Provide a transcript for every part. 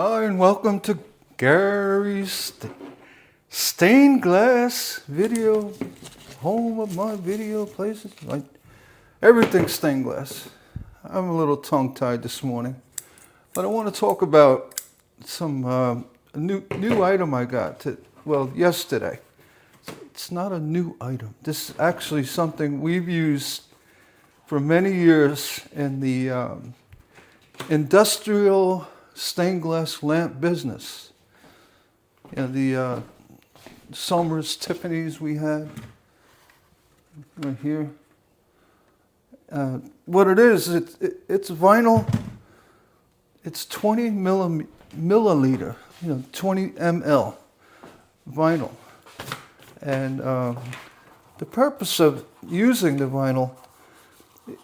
Hi, and welcome to Gary's Stained Glass Video, home of my video places. Like everything's stained glass. I'm a little tongue-tied this morning, but I want to talk about some new item I got yesterday. It's not a new item. This is actually something we've used for many years in the industrial stained glass lamp business. You know, the Somers Tiffany's we had right here. What it is, it's vinyl. It's 20 milliliter, 20 ml vinyl. And the purpose of using the vinyl,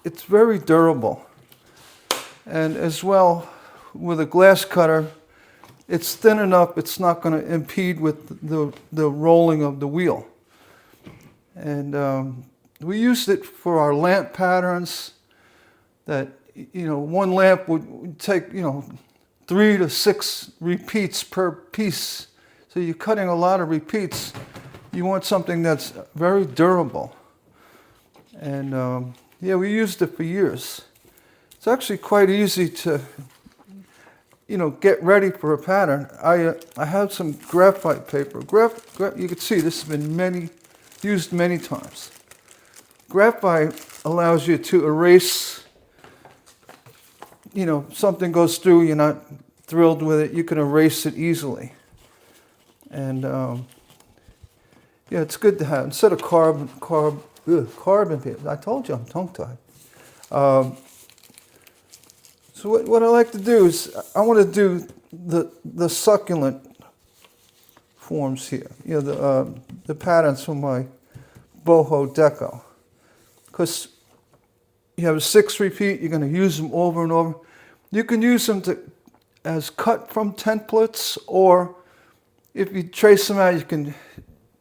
it's very durable. And as well, with a glass cutter, it's thin enough, it's not going to impede with the rolling of the wheel. And we used it for our lamp patterns that, one lamp would take, 3 to 6 repeats per piece. So you're cutting a lot of repeats. You want something that's very durable. And we used it for years. It's actually quite easy to get ready for a pattern. I have some graphite paper. You can see this has been used many times. Graphite allows you to erase, something goes through, you're not thrilled with it, you can erase it easily. And it's good to have, instead of carbon paper. I told you I'm tongue-tied. So what I like to do is, I want to do the succulent forms here. The patterns from my boho deco. Because you have a 6 repeat, you're going to use them over and over. You can use them as cut from templates, or if you trace them out, you can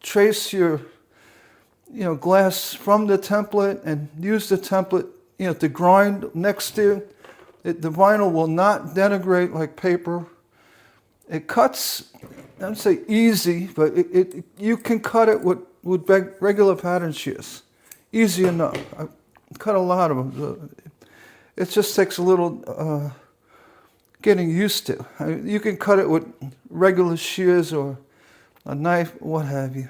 trace your glass from the template and use the template to grind next to it. The vinyl will not denigrate like paper. It cuts, I don't say easy, but you can cut it with regular pattern shears. Easy enough. I cut a lot of them. It just takes a little getting used to. You can cut it with regular shears or a knife, what have you.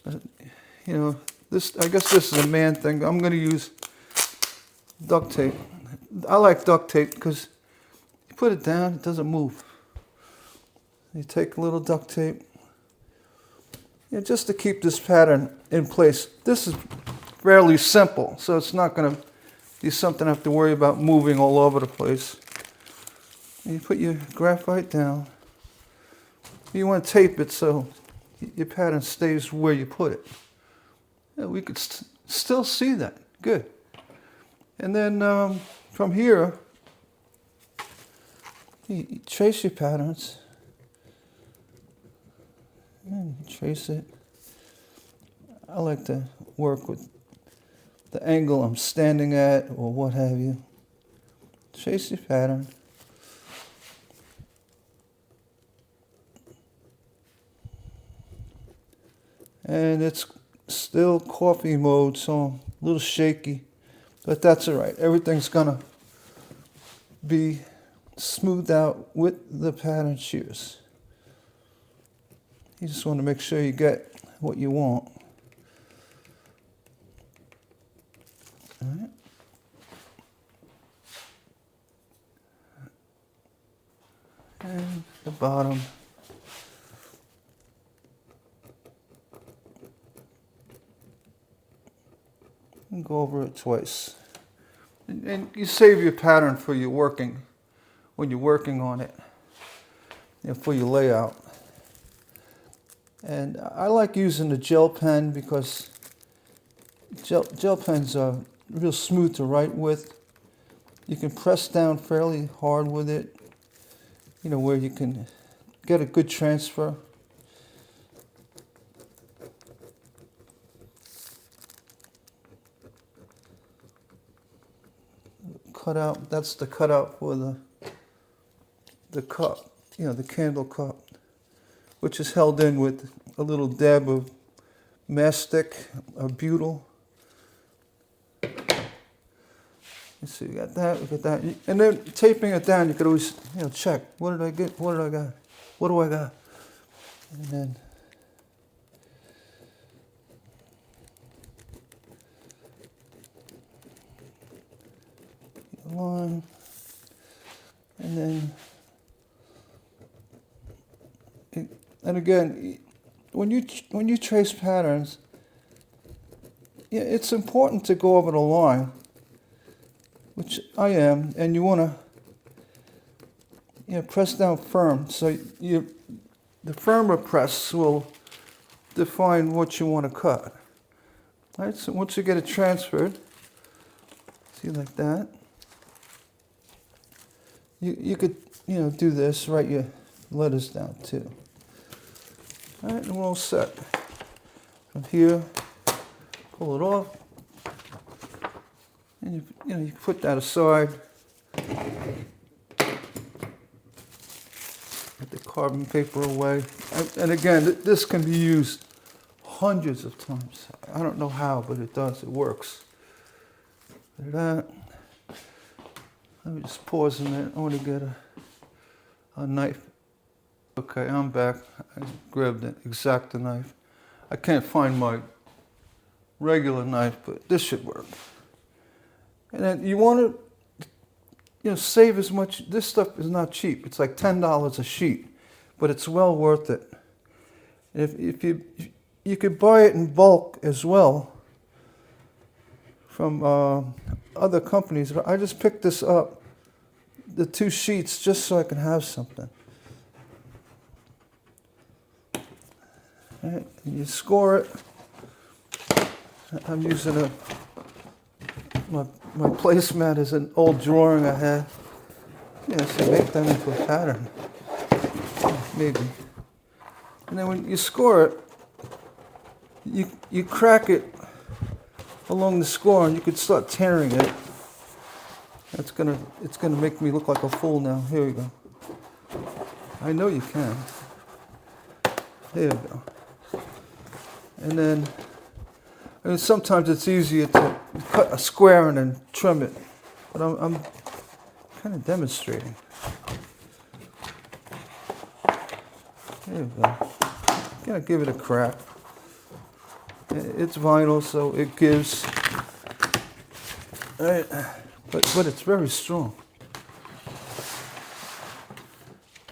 But, I guess this is a man thing. I'm going to use duct tape. I like duct tape because you put it down, it doesn't move. You take a little duct tape, just to keep this pattern in place. This is fairly simple, so it's not going to be something I have to worry about moving all over the place. You put your graphite down. You want to tape it so your pattern stays where you put it. We could still see that. Good. And then from here, you trace your patterns. And trace it. I like to work with the angle I'm standing at or what have you. Trace your pattern. And it's still coffee mode, so I'm a little shaky. But that's all right. Everything's going to be smoothed out with the pattern shears. You just want to make sure you get what you want. All right. And the bottom. And go over it twice. And you save your pattern for when you're working on it, for your layout. And I like using the gel pen because gel pens are real smooth to write with. You can press down fairly hard with it, where you can get a good transfer. Cutout, that's the cutout for the cup, the candle cup, which is held in with a little dab of mastic or butyl. Let's see, we got that, and then taping it down, you could always, check. What did I get? What did I got? What do I got? And then line, and then, and again, when you trace patterns, it's important to go over the line, which I am, and you want to press down firm. So the firmer press will define what you want to cut. All right, so once you get it transferred, see, like that, you could do this, write your letters down too. All right, and we're all set. From here, pull it off, and you put that aside. Put the carbon paper away, and again, this can be used hundreds of times. I don't know how, but it does. It works. Look at that. Let me just pause a minute. I want to get a knife. Okay, I'm back. I grabbed an X-Acto knife. I can't find my regular knife, but this should work. And then you want to, save as much. This stuff is not cheap. It's like $10 a sheet, but it's well worth it. If you could buy it in bulk as well from other companies. But I just picked this up, the 2 sheets, just so I can have something. All right, and you score it. I'm using my placemat is an old drawing I had. So make that into a pattern, maybe. And then when you score it, you crack it along the score, and you could start tearing it. It's gonna make me look like a fool now. Here we go. I know you can. There we go. And then, sometimes it's easier to cut a square and then trim it, but I'm kind of demonstrating. There we go. Gonna give it a crack. It's vinyl, so it gives. All right, but it's very strong.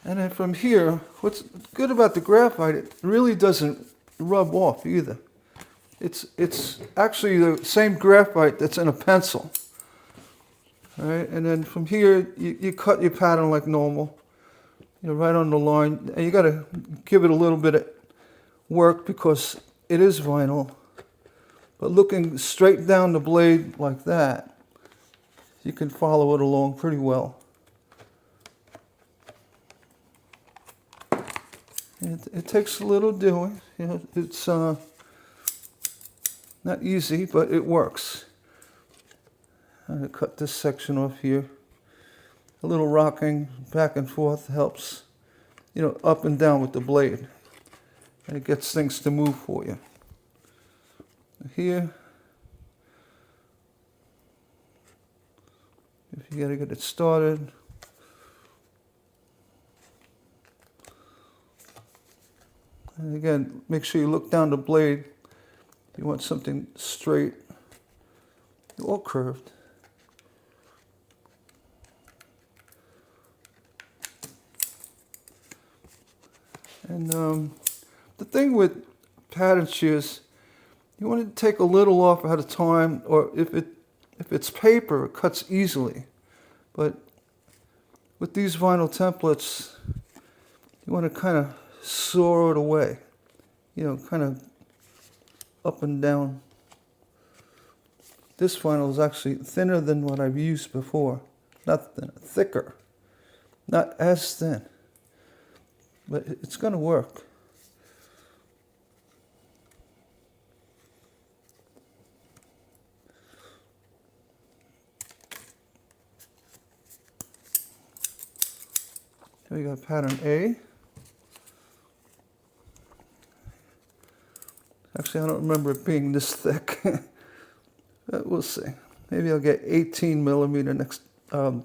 And then from here, what's good about the graphite, it really doesn't rub off either. It's actually the same graphite that's in a pencil. All right, and then from here, you cut your pattern like normal, right on the line. And you got to give it a little bit of work because it is vinyl. But looking straight down the blade like that, you can follow it along pretty well. It takes a little doing. It's not easy, but it works. I'm going to cut this section off here. A little rocking back and forth helps, up and down with the blade. And it gets things to move for you. Here, if you got to get it started. And again, make sure you look down the blade. You want something straight or curved. And the thing with pattern shears, you want to take a little off at a time, or if it's paper, it cuts easily. But with these vinyl templates, you want to kind of saw it away, kind of up and down. This vinyl is actually thinner than what I've used before. Not thinner, thicker. Not as thin. But it's going to work. So we got pattern A. Actually, I don't remember it being this thick. But we'll see. Maybe I'll get 18 millimeter next. What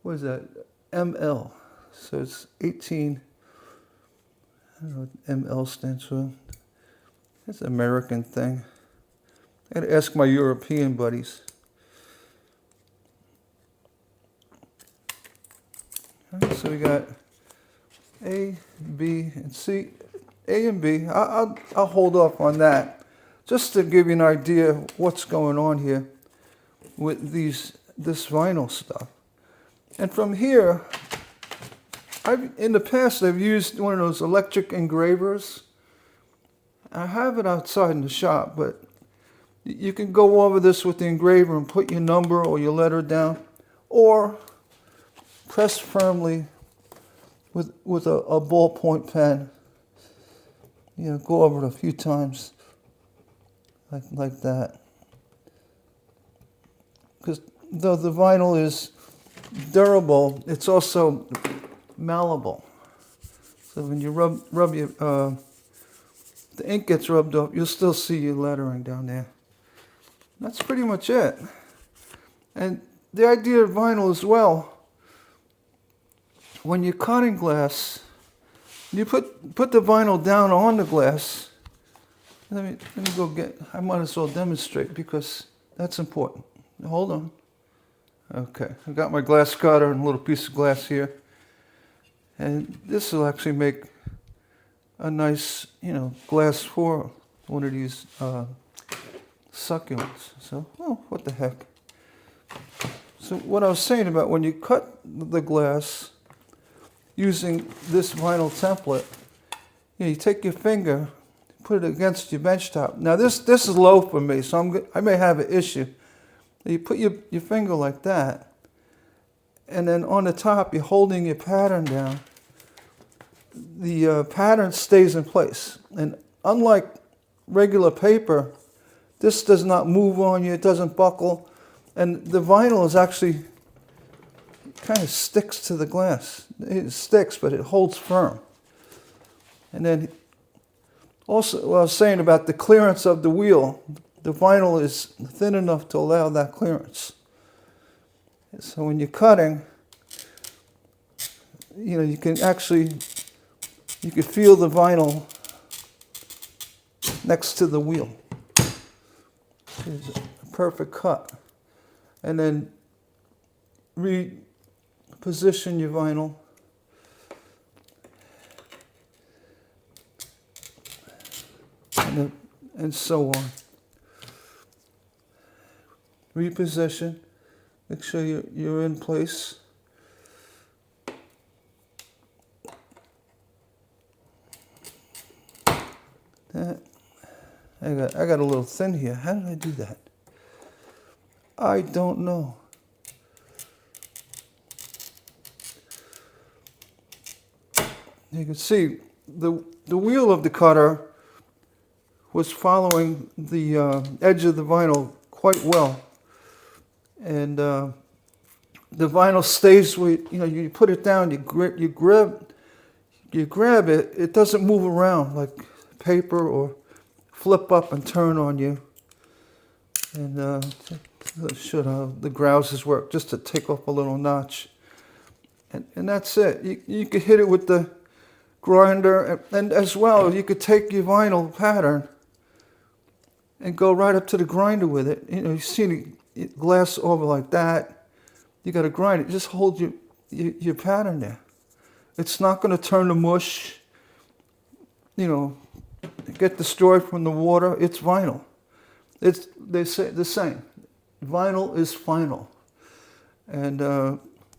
is that? ML. So it's 18. I don't know what ML stands for. It's an American thing. I gotta ask my European buddies. All right, so we got A, B, and C. A and B. I'll hold off on that, just to give you an idea of what's going on here with this vinyl stuff. And from here, in the past I've used one of those electric engravers. I have it outside in the shop, but you can go over this with the engraver and put your number or your letter down, or press firmly with a ballpoint pen. You know, go over it a few times, like that. Because though the vinyl is durable, it's also malleable. So when you rub your, the ink gets rubbed off, you'll still see your lettering down there. That's pretty much it. And the idea of vinyl as well, when you're cutting glass, you put the vinyl down on the glass. Let me go get, I might as well demonstrate because that's important. Hold on. Okay, I got my glass cutter and a little piece of glass here. And this will actually make a nice, glass for one of these succulents. So, what the heck. So what I was saying about when you cut the glass using this vinyl template, you take your finger, put it against your bench top. Now this is low for me, so I may have an issue. You put your finger like that, and then on the top you're holding your pattern down. The pattern stays in place, and unlike regular paper, this does not move on you, it doesn't buckle, and the vinyl is actually kind of sticks to the glass. It sticks, but it holds firm. And then also, what I was saying about the clearance of the wheel, the vinyl is thin enough to allow that clearance. So when you're cutting, you can feel the vinyl next to the wheel. It's a perfect cut. And then reposition your vinyl. And so on. Reposition. Make sure you're in place. That. I got a little thin here. How did I do that? I don't know. You can see the wheel of the cutter was following the edge of the vinyl quite well, and the vinyl stays where you put it down. You grab it. It doesn't move around like paper or flip up and turn on you. And let's show how the grouses work, just to take off a little notch, and that's it. You could hit it with the grinder, and as well you could take your vinyl pattern and go right up to the grinder with it. You see the glass over like that. You got to grind it. Just hold your pattern there. It's not going to turn to mush. Get destroyed from the water. It's vinyl. They say the same. Vinyl is final. And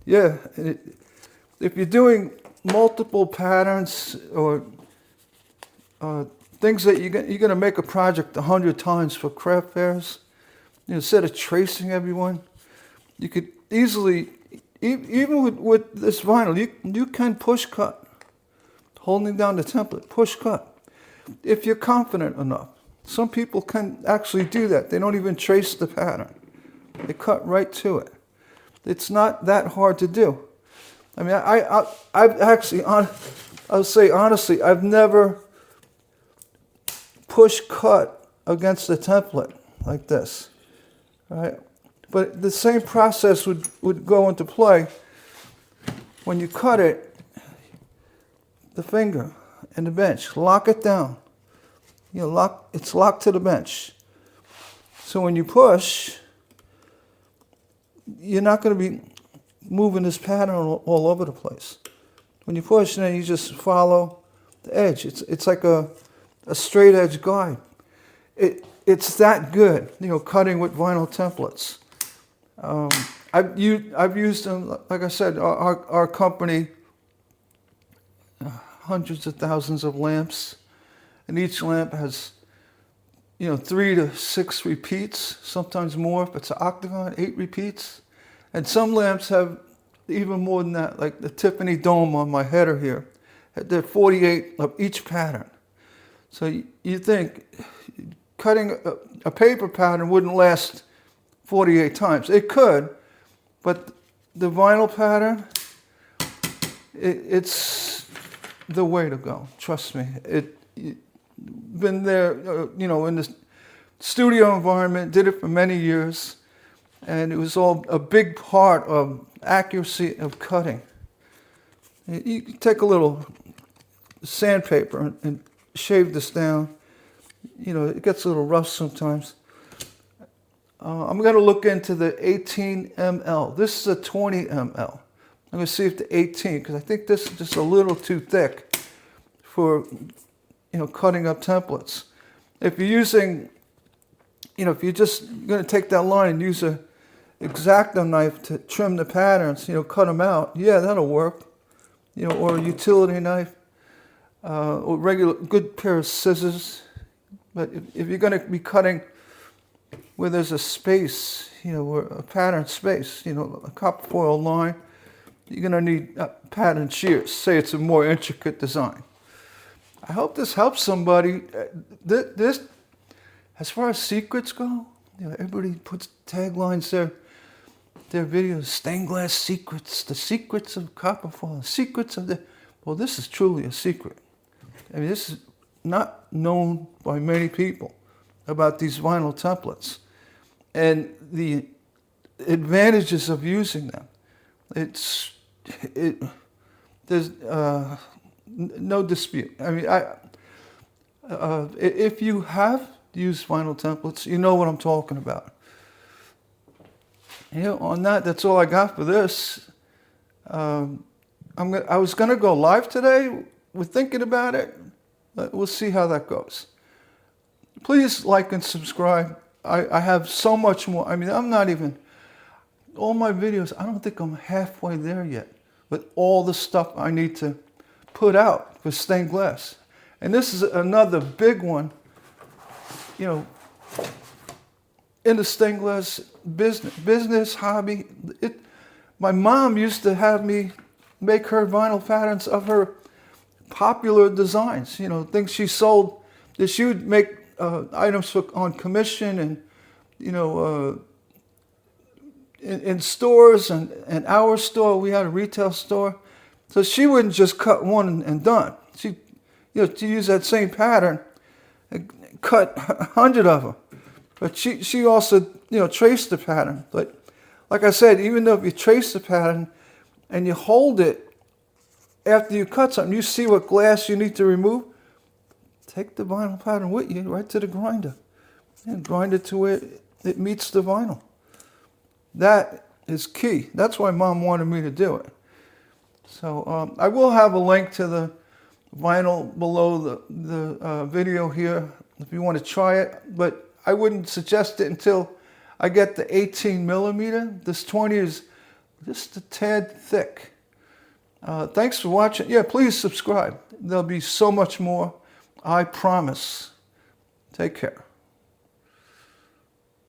if you're doing multiple patterns or things that you're going to make a project 100 times for craft fairs, instead of tracing everyone, you could easily, even with this vinyl, you can push cut, holding down the template, push cut, if you're confident enough. Some people can actually do that. They don't even trace the pattern. They cut right to it. It's not that hard to do. I mean, I've actually, I'll say honestly, I've never push cut against a template like this, right? But the same process would go into play when you cut it, the finger and the bench, lock it down. You know, it's locked to the bench. So when you push, you're not going to be moving this pattern all over the place. When you push, then you just follow the edge. It's like a straight edge guide. It's that good, you know, cutting with vinyl templates. I've used them, like I said, our company, hundreds of thousands of lamps, and each lamp has, you know, 3 to 6 repeats, sometimes more if it's an octagon, 8 repeats. And some lamps have even more than that, like the Tiffany dome on my header here. They're 48 of each pattern. So you think cutting a paper pattern wouldn't last 48 times. It could, but the vinyl pattern, it's the way to go. Trust me. Been there, you know, in the studio environment, did it for many years, and it was all a big part of accuracy of cutting. You take a little sandpaper and shave this down. You know, it gets a little rough sometimes. I'm going to look into the 18 ml. This is a 20 ml. I'm going to see if the 18, because I think this is just a little too thick for, you know, cutting up templates. If you're using, you know, if you're just going to take that line and use a X-Acto knife to trim the patterns, you know, cut them out, yeah, that'll work. You know, or a utility knife, or regular good pair of scissors. But if you're going to be cutting where there's a space, you know, where a pattern space, you know, a copper foil line, you're going to need pattern shears. Say it's a more intricate design. I hope this helps somebody. This, as far as secrets go, you know, everybody puts taglines there. Their videos, stained glass secrets, the secrets of copper foil, secrets of the. Well, this is truly a secret. I mean, this is not known by many people about these vinyl templates and the advantages of using them. There's no dispute. I mean, if you have used vinyl templates, you know what I'm talking about. You know, on that's all I got for this. I was going to go live today. We're thinking about it. But we'll see how that goes. Please like and subscribe. I have so much more. I mean, I'm not even, all my videos, I don't think I'm halfway there yet with all the stuff I need to put out for stained glass. And this is another big one, you know, in the stained glass business hobby. My mom used to have me make her vinyl patterns of her popular designs, you know, things she sold. That she would make items on commission, and you know, in stores and our store, we had a retail store, so she wouldn't just cut one and done. She, you know, to use that same pattern, and cut 100 of them. But she also, you know, traced the pattern. But like I said, even though if you trace the pattern and you hold it after you cut something, you see what glass you need to remove, take the vinyl pattern with you right to the grinder and grind it to where it meets the vinyl. That is key. That's why Mom wanted me to do it. So I will have a link to the vinyl below the video here if you want to try it, but I wouldn't suggest it until I get the 18 millimeter. This 20 is just a tad thick. Thanks for watching. Yeah, please subscribe. There'll be so much more. I promise. Take care.